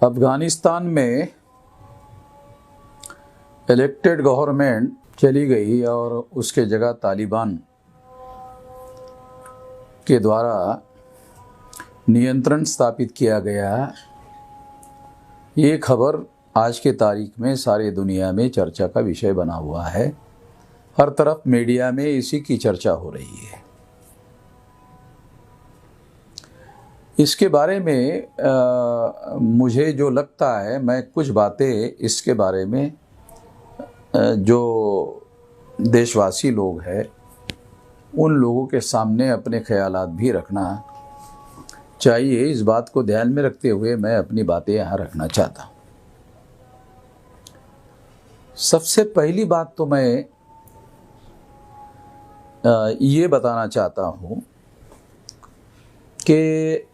अफगानिस्तान में elected government चली गई और उसके जगह तालिबान के द्वारा नियंत्रण स्थापित किया गया। ये खबर आज के तारीख में सारी दुनिया में चर्चा का विषय बना हुआ है। हर तरफ मीडिया में इसी की चर्चा हो रही है। इसके बारे में मुझे जो लगता है, मैं कुछ बातें इसके बारे में जो देशवासी लोग हैं उन लोगों के सामने अपने ख्यालात भी रखना चाहिए। इस बात को ध्यान में रखते हुए मैं अपनी बातें यहाँ रखना चाहता हूँ। सबसे पहली बात तो मैं ये बताना चाहता हूँ कि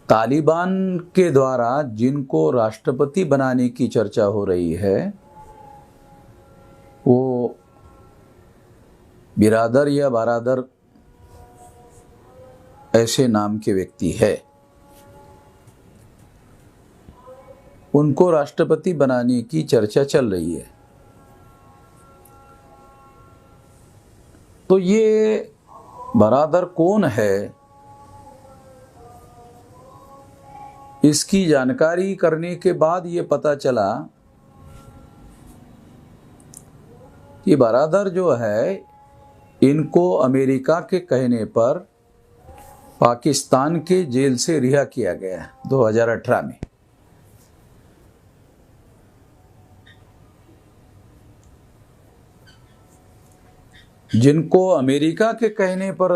तालिबान के द्वारा जिनको राष्ट्रपति बनाने की चर्चा हो रही है वो बिरादर या बारादर ऐसे नाम के व्यक्ति है। उनको राष्ट्रपति बनाने की चर्चा चल रही है। तो ये बारादर कौन है, इसकी जानकारी करने के बाद ये पता चला कि बारादर जो है इनको अमेरिका के कहने पर पाकिस्तान के जेल से रिहा किया गया 2018 में। जिनको अमेरिका के कहने पर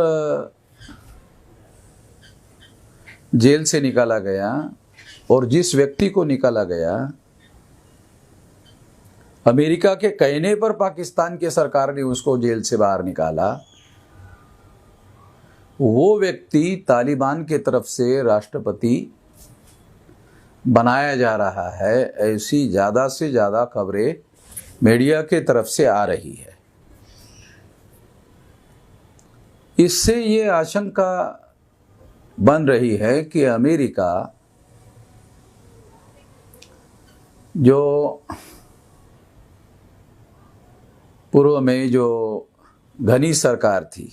जेल से निकाला गया और जिस व्यक्ति को निकाला गया अमेरिका के कहने पर पाकिस्तान की सरकार ने उसको जेल से बाहर निकाला, वो व्यक्ति तालिबान के तरफ से राष्ट्रपति बनाया जा रहा है। ऐसी ज़्यादा से ज़्यादा खबरें मीडिया के तरफ से आ रही है। इससे ये आशंका बन रही है कि अमेरिका जो पूर्व में जो घनी सरकार थी,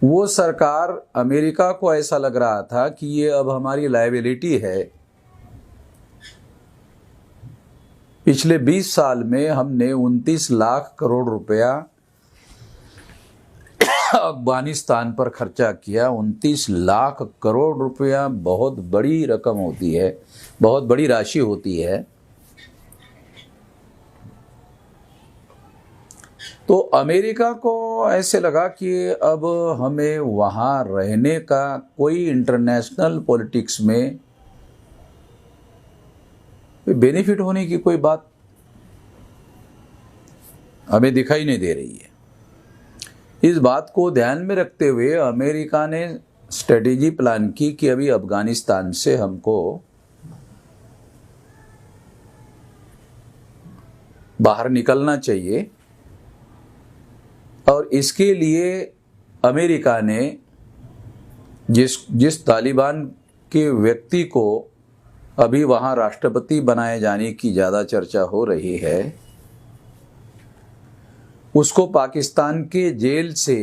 वो सरकार अमेरिका को ऐसा लग रहा था कि ये अब हमारी लायबिलिटी है। पिछले 20 साल में हमने 29 लाख करोड़ रुपया अफगानिस्तान पर खर्चा किया। 29 लाख करोड़ रुपया बहुत बड़ी रकम होती है, बहुत बड़ी राशि होती है। तो अमेरिका को ऐसे लगा कि अब हमें वहाँ रहने का कोई इंटरनेशनल पॉलिटिक्स में बेनिफिट होने की कोई बात हमें दिखाई नहीं दे रही है। इस बात को ध्यान में रखते हुए अमेरिका ने स्ट्रेटेजी प्लान की कि अभी अफगानिस्तान से हमको बाहर निकलना चाहिए और इसके लिए अमेरिका ने जिस तालिबान के व्यक्ति को अभी वहाँ राष्ट्रपति बनाए जाने की ज़्यादा चर्चा हो रही है, उसको पाकिस्तान के जेल से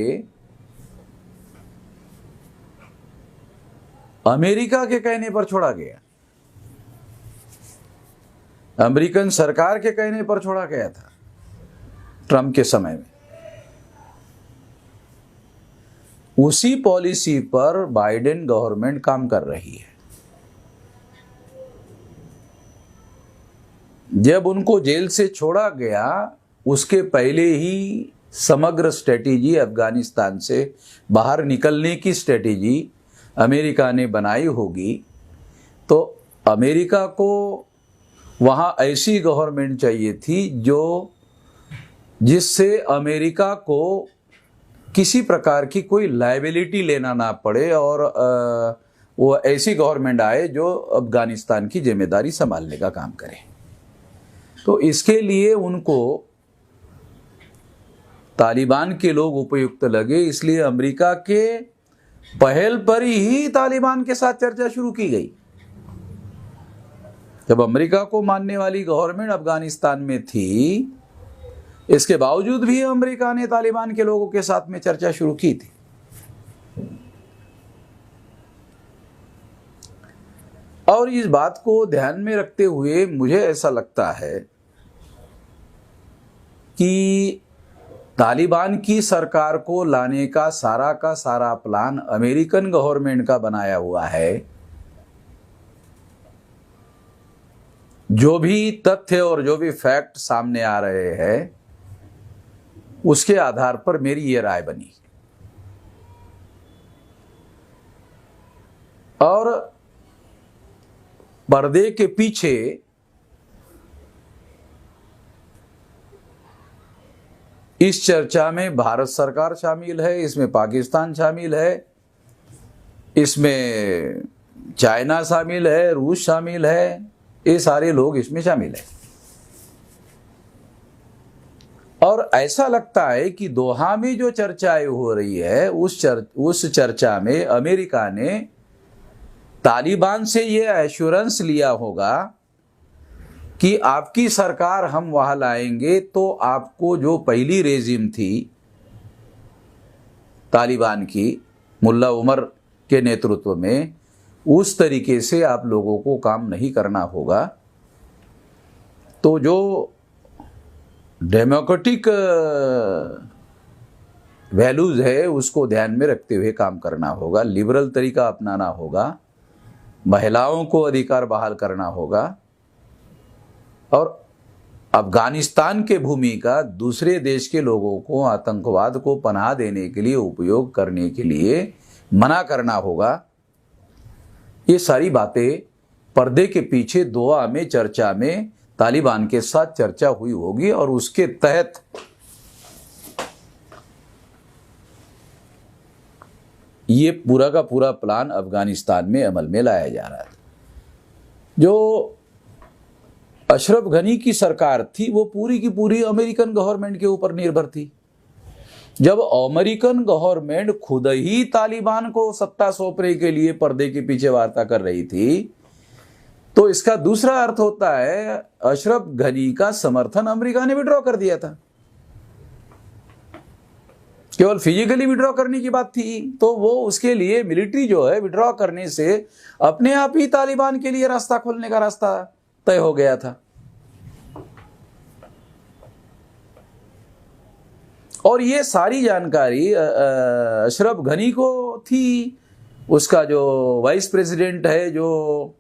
अमेरिका के कहने पर छोड़ा गया। अमेरिकन सरकार के कहने पर छोड़ा गया था ट्रंप के समय में। उसी पॉलिसी पर बाइडेन गवर्नमेंट काम कर रही है। जब उनको जेल से छोड़ा गया, उसके पहले ही समग्र स्ट्रेटेजी अफगानिस्तान से बाहर निकलने की स्ट्रेटेजी अमेरिका ने बनाई होगी। तो अमेरिका को वहाँ ऐसी गवर्नमेंट चाहिए थी जिससे अमेरिका को किसी प्रकार की कोई लायबिलिटी लेना ना पड़े और वो ऐसी गवर्नमेंट आए जो अफगानिस्तान की जिम्मेदारी संभालने का काम करे। तो इसके लिए उनको तालिबान के लोग उपयुक्त लगे, इसलिए अमेरिका के पहल पर ही तालिबान के साथ चर्चा शुरू की गई। जब अमेरिका को मानने वाली गवर्नमेंट अफगानिस्तान में थी, इसके बावजूद भी अमेरिका ने तालिबान के लोगों के साथ में चर्चा शुरू की थी। और इस बात को ध्यान में रखते हुए मुझे ऐसा लगता है कि तालिबान की सरकार को लाने का सारा प्लान अमेरिकन गवर्नमेंट का बनाया हुआ है। जो भी तथ्य और जो भी फैक्ट सामने आ रहे हैं, उसके आधार पर मेरी ये राय बनी। और पर्दे के पीछे इस चर्चा में भारत सरकार शामिल है, इसमें पाकिस्तान शामिल है, इसमें चाइना शामिल है, रूस शामिल है, ये सारे लोग इसमें शामिल हैं। और ऐसा लगता है कि दोहा में जो चर्चाएं हो रही है, उस चर्चा में अमेरिका ने तालिबान से ये एश्योरेंस लिया होगा कि आपकी सरकार हम वहां लाएंगे तो आपको जो पहली रेजिम थी तालिबान की, मुल्ला उमर के नेतृत्व में, उस तरीके से आप लोगों को काम नहीं करना होगा। तो जो डेमोक्रेटिक वैल्यूज है उसको ध्यान में रखते हुए काम करना होगा, लिबरल तरीका अपनाना होगा, महिलाओं को अधिकार बहाल करना होगा, और अफगानिस्तान के भूमि का दूसरे देश के लोगों को आतंकवाद को पनाह देने के लिए उपयोग करने के लिए मना करना होगा। ये सारी बातें पर्दे के पीछे दोहा में चर्चा में तालिबान के साथ चर्चा हुई होगी और उसके तहत ये पूरा का पूरा प्लान अफगानिस्तान में अमल में लाया जा रहा था। जो अशरफ गनी की सरकार थी वो पूरी की पूरी अमेरिकन गवर्नमेंट के ऊपर निर्भर थी। जब अमेरिकन गवर्नमेंट खुद ही तालिबान को सत्ता सौंपने के लिए पर्दे के पीछे वार्ता कर रही थी, तो इसका दूसरा अर्थ होता है अशरफ गनी का समर्थन अमेरिका ने विड्रॉ कर दिया था। केवल फिजिकली विड्रॉ करने की बात थी, तो वो उसके लिए मिलिट्री जो है विड्रॉ करने से अपने आप ही तालिबान के लिए रास्ता खोलने का रास्ता तय हो गया था। और ये सारी जानकारी अशरफ गनी को थी। उसका जो वाइस प्रेसिडेंट है, जो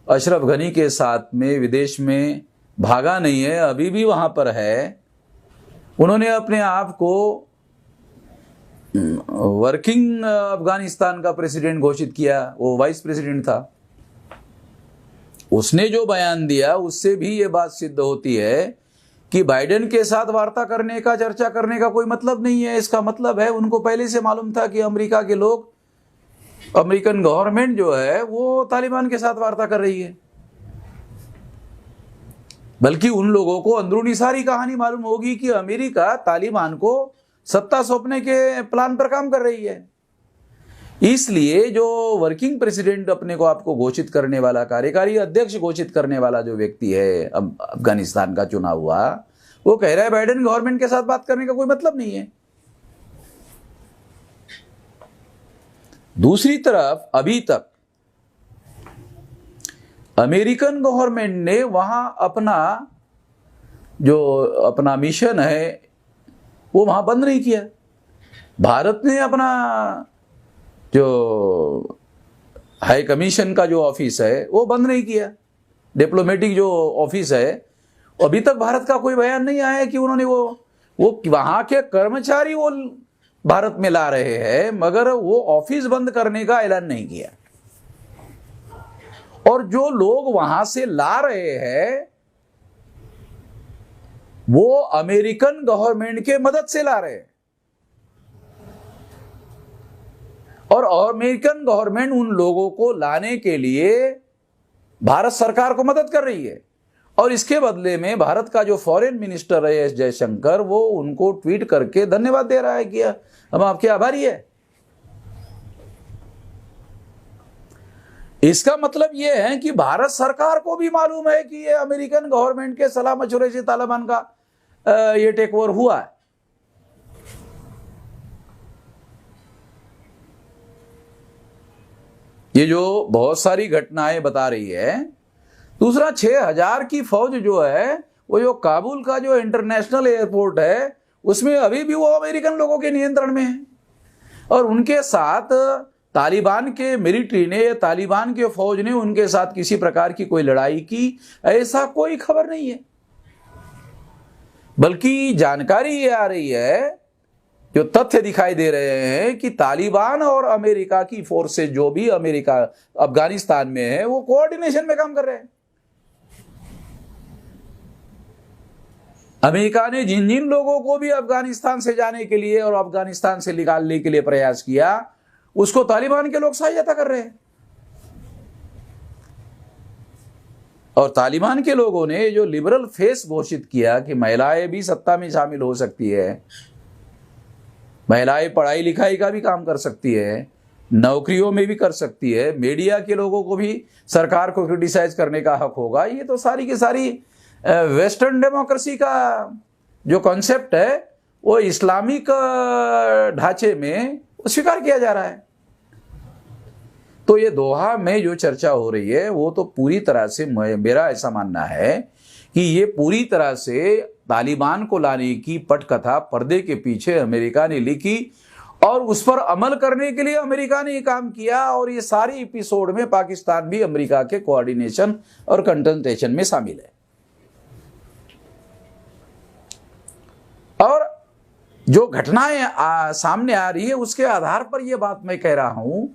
अशरफ गनी के साथ में विदेश में भागा नहीं है, अभी भी वहां पर है, उन्होंने अपने आप को वर्किंग अफगानिस्तान का प्रेसिडेंट घोषित किया। वो वाइस प्रेसिडेंट था। उसने जो बयान दिया उससे भी ये बात सिद्ध होती है कि बाइडेन के साथ वार्ता करने का, चर्चा करने का कोई मतलब नहीं है। इसका मतलब है उनको पहले से मालूम था कि अमेरिका के लोग, अमेरिकन गवर्नमेंट जो है वो तालिबान के साथ वार्ता कर रही है। बल्कि उन लोगों को अंदरूनी सारी कहानी मालूम होगी कि अमेरिका तालिबान को सत्ता सौंपने के प्लान पर काम कर रही है। इसलिए जो वर्किंग प्रेसिडेंट अपने को आपको घोषित करने वाला, कार्यकारी अध्यक्ष घोषित करने वाला जो व्यक्ति है अफगानिस्तान का चुना हुआ, वो कह रहा है बाइडेन गवर्नमेंट के साथ बात करने का कोई मतलब नहीं है। दूसरी तरफ अभी तक अमेरिकन गवर्नमेंट ने वहां अपना मिशन है वो वहां बंद नहीं किया। भारत ने अपना जो हाई कमीशन का जो ऑफिस है वो बंद नहीं किया। डिप्लोमेटिक जो ऑफिस है, अभी तक भारत का कोई बयान नहीं आया कि उन्होंने वो वहां के कर्मचारी वो भारत में ला रहे हैं, मगर वो ऑफिस बंद करने का ऐलान नहीं किया। और जो लोग वहां से ला रहे हैं वो अमेरिकन गवर्नमेंट के मदद से ला रहे हैं, और अमेरिकन गवर्नमेंट उन लोगों को लाने के लिए भारत सरकार को मदद कर रही है। और इसके बदले में भारत का जो फॉरेन मिनिस्टर है एस जयशंकर, वो उनको ट्वीट करके धन्यवाद दे रहा है कि हम आपके आभारी है। इसका मतलब ये है कि भारत सरकार को भी मालूम है कि ये अमेरिकन गवर्नमेंट के सलाह मशवरे से तालिबान का ये टेक ओवर हुआ है। ये जो बहुत सारी घटनाएं बता रही है। दूसरा, 6,000 की फौज जो है वो जो काबुल का जो इंटरनेशनल एयरपोर्ट है उसमें अभी भी वो अमेरिकन लोगों के नियंत्रण में है, और उनके साथ तालिबान के मिलिट्री ने या तालिबान के फौज ने उनके साथ किसी प्रकार की कोई लड़ाई की, ऐसा कोई खबर नहीं है। बल्कि जानकारी ये आ रही है, जो तथ्य दिखाई दे रहे हैं कि तालिबान और अमेरिका की फोर्सेस जो भी अमेरिका अफगानिस्तान में है वो कोऑर्डिनेशन में काम कर रहे हैं। अमेरिका ने जिन जिन लोगों को भी अफगानिस्तान से जाने के लिए और अफगानिस्तान से निकालने के लिए प्रयास किया, उसको तालिबान के लोग सहायता कर रहे हैं। और तालिबान के लोगों ने जो लिबरल फेस घोषित किया कि महिलाएं भी सत्ता में शामिल हो सकती है, महिलाएं पढ़ाई लिखाई का भी काम कर सकती है, नौकरियों में भी कर सकती है, मीडिया के लोगों को भी सरकार को क्रिटिसाइज करने का हक होगा, ये तो सारी की सारी वेस्टर्न डेमोक्रेसी का जो कॉन्सेप्ट है वो इस्लामिक ढांचे में स्वीकार किया जा रहा है। तो ये दोहा में जो चर्चा हो रही है वो तो पूरी तरह से, मेरा ऐसा मानना है कि ये पूरी तरह से तालिबान को लाने की पटकथा पर्दे के पीछे अमेरिका ने लिखी और उस पर अमल करने के लिए अमेरिका ने ये काम किया, और ये सारी एपिसोड में पाकिस्तान भी अमेरिका के कोऑर्डिनेशन और कंसल्टेशन में शामिल है। और जो घटनाएं सामने आ रही है उसके आधार पर यह बात मैं कह रहा हूं,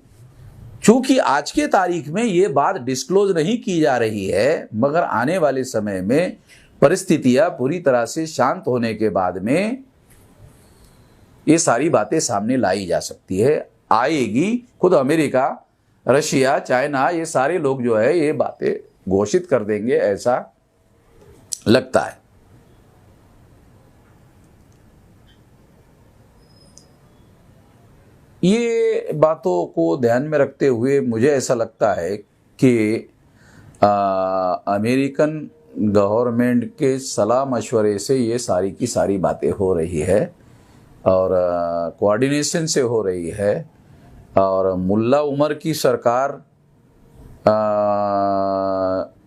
चूंकि आज के तारीख में ये बात डिस्क्लोज नहीं की जा रही है, मगर आने वाले समय में परिस्थितियां पूरी तरह से शांत होने के बाद में ये सारी बातें सामने लाई जा सकती है, आएगी। खुद अमेरिका, रशिया, चाइना, ये सारे लोग जो है ये बातें घोषित कर देंगे, ऐसा लगता है। ये बातों को ध्यान में रखते हुए मुझे ऐसा लगता है कि अमेरिकन गवर्नमेंट के सलाह मशवरे से ये सारी की सारी बातें हो रही है और कोऑर्डिनेशन से हो रही है। और मुल्ला उमर की सरकार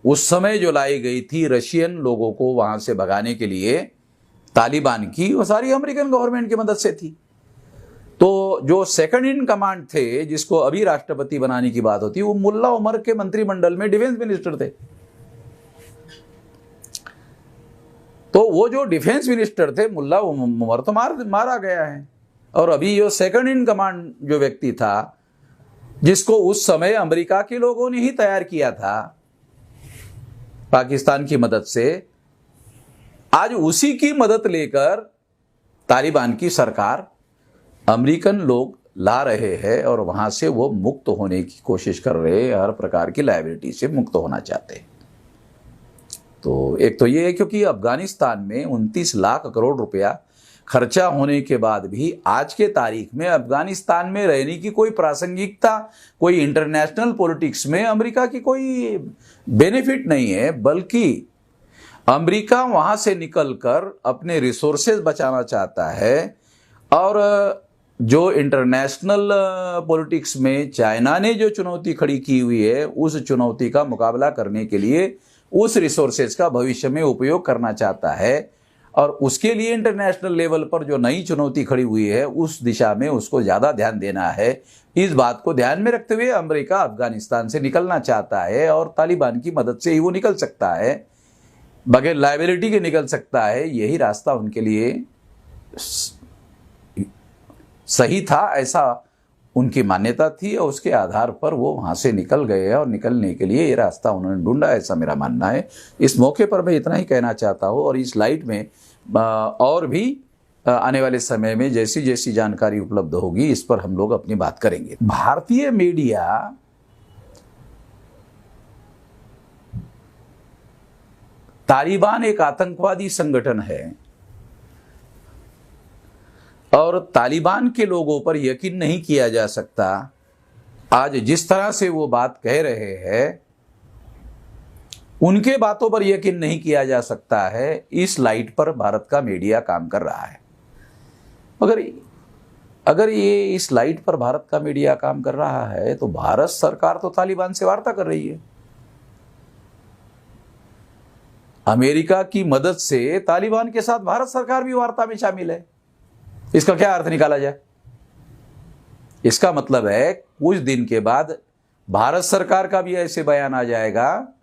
उस समय जो लाई गई थी रशियन लोगों को वहाँ से भगाने के लिए तालिबान की, वो सारी अमेरिकन गवर्नमेंट की मदद से थी। तो जो सेकंड इन कमांड थे, जिसको अभी राष्ट्रपति बनाने की बात होती है, वो मुल्ला उमर के मंत्रिमंडल में डिफेंस मिनिस्टर थे। तो वो जो डिफेंस मिनिस्टर थे मुल्ला उमर तो मारा गया है, और अभी जो सेकंड इन कमांड जो व्यक्ति था, जिसको उस समय अमेरिका के लोगों ने ही तैयार किया था पाकिस्तान की मदद से, आज उसी की मदद लेकर तालिबान की सरकार अमेरिकन लोग ला रहे हैं और वहां से वो मुक्त होने की कोशिश कर रहे हैं, हर प्रकार की लायबिलिटी से मुक्त होना चाहते हैं। तो एक तो ये है क्योंकि अफगानिस्तान में 29 लाख करोड़ रुपया खर्चा होने के बाद भी आज के तारीख में अफगानिस्तान में रहने की कोई प्रासंगिकता, कोई इंटरनेशनल पॉलिटिक्स में अमेरिका की कोई बेनिफिट नहीं है, बल्कि अमेरिका वहां से निकलकर अपने रिसोर्सेज बचाना चाहता है। और जो इंटरनेशनल पॉलिटिक्स में चाइना ने जो चुनौती खड़ी की हुई है, उस चुनौती का मुकाबला करने के लिए उस रिसोर्सेज का भविष्य में उपयोग करना चाहता है, और उसके लिए इंटरनेशनल लेवल पर जो नई चुनौती खड़ी हुई है उस दिशा में उसको ज़्यादा ध्यान देना है। इस बात को ध्यान में रखते हुए अमेरिका अफगानिस्तान से निकलना चाहता है, और तालिबान की मदद से ही वो निकल सकता है, बगैर लायबिलिटी के निकल सकता है। यही रास्ता उनके लिए सही था, ऐसा उनकी मान्यता थी, और उसके आधार पर वो वहाँ से निकल गए, और निकलने के लिए ये रास्ता उन्होंने ढूंढा, ऐसा मेरा मानना है। इस मौके पर मैं इतना ही कहना चाहता हूँ, और इस लाइट में और भी आने वाले समय में जैसी जैसी जानकारी उपलब्ध होगी इस पर हम लोग अपनी बात करेंगे। भारतीय मीडिया तालिबान एक आतंकवादी संगठन है और तालिबान के लोगों पर यकीन नहीं किया जा सकता आज जिस तरह से वो बात कह रहे हैं, उनके बातों पर यकीन नहीं किया जा सकता है। इस लाइट पर भारत का मीडिया काम कर रहा है। अगर ये इस लाइट पर भारत का मीडिया काम कर रहा है तो भारत सरकार तो तालिबान से वार्ता कर रही है। अमेरिका की मदद से तालिबान के साथ भारत सरकार भी वार्ता में शामिल है। इसका क्या अर्थ निकाला जाए? इसका मतलब है कुछ दिन के बाद भारत सरकार का भी ऐसे बयान आ जाएगा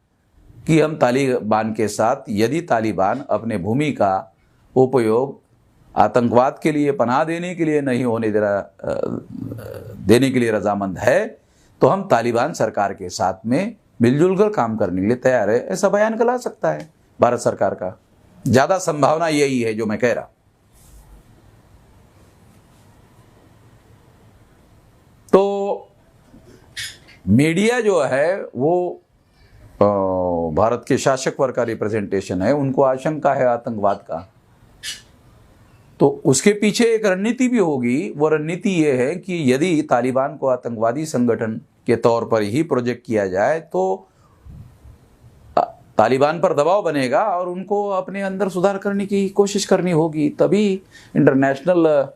कि हम तालिबान के साथ, यदि तालिबान अपने भूमि का उपयोग आतंकवाद के लिए, पनाह देने के लिए नहीं होने देने के लिए रजामंद है, तो हम तालिबान सरकार के साथ में मिलजुल कर काम करने के लिए तैयार है। ऐसा बयान कला सकता है भारत सरकार का। ज्यादा संभावना यही है जो मैं कह रहा। तो मीडिया जो है वो भारत के शासक वर्ग का रिप्रेजेंटेशन है। उनको आशंका है आतंकवाद का, तो उसके पीछे एक रणनीति भी होगी। वो रणनीति ये है कि यदि तालिबान को आतंकवादी संगठन के तौर पर ही प्रोजेक्ट किया जाए तो तालिबान पर दबाव बनेगा और उनको अपने अंदर सुधार करने की कोशिश करनी होगी, तभी इंटरनेशनल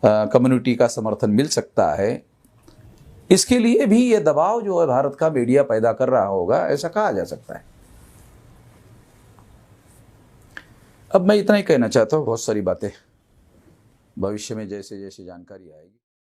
कम्युनिटी का समर्थन मिल सकता है। इसके लिए भी ये दबाव जो है भारत का मीडिया पैदा कर रहा होगा, ऐसा कहा जा सकता है। अब मैं इतना ही कहना चाहता हूँ। बहुत सारी बातें भविष्य में जैसे जैसे जानकारी आएगी